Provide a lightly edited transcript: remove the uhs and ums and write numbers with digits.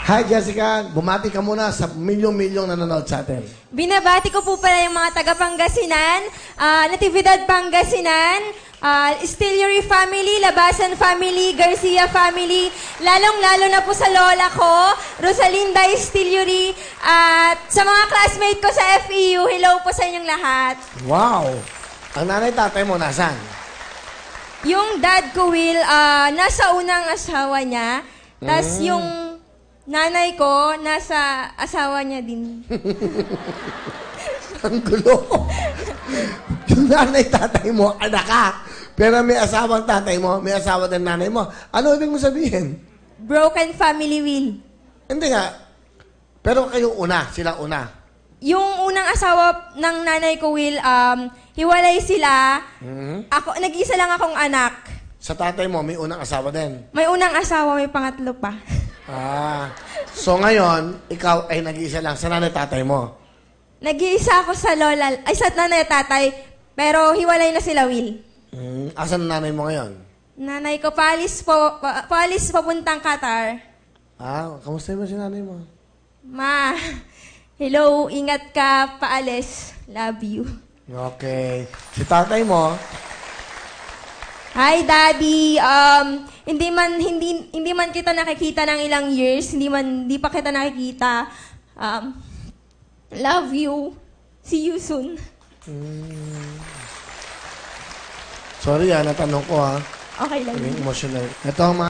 Hi, Jessica. Bumati ka muna sa milyong-milyong nanonood sa atin. Binabati ko po pala yung mga taga Pangasinan, Natividad Pangasinan, Stillery family, Labasan family, Garcia family, lalong-lalo na po sa lola ko, Rosalinda Stillery, at sa mga classmate ko sa FEU, hello po sa inyong lahat. Wow! Ang nanay-tatay mo, nasaan? Yung dad ko, Will, nasa unang asawa niya, tas yung nanay ko, nasa asawa niya din. Ang gulo. Yung nanay-tatay mo, anak ka. Pero may asawang tatay mo, may asawa din nanay mo. Ano ibig mo sabihin? Broken family, Will. Hindi nga. Pero kayo una, sila una. Yung unang asawa ng nanay ko, Will, hiwalay sila. Ako, nag-isa lang akong anak. Sa tatay mo, may unang asawa din. May unang asawa, may pangatlo pa. So ngayon, ikaw ay nag-iisa lang sa nanay-tatay mo. Nag-iisa ako sa lola, ay sa nanay at tatay, pero hiwalay na sila, Will. Asan ang nanay mo ngayon? Nanay ko, paalis papuntang Qatar. Kamusta mo si nanay mo? Ma, hello, ingat ka, paalis. Love you. Okay. Si tatay mo? Hi, Daddy. Hindi man kita nakikita ng ilang years, hindi pa kita nakikita. Love you. See you soon. Sorry natanong ko Okay lang. Emotional. Ito ang mga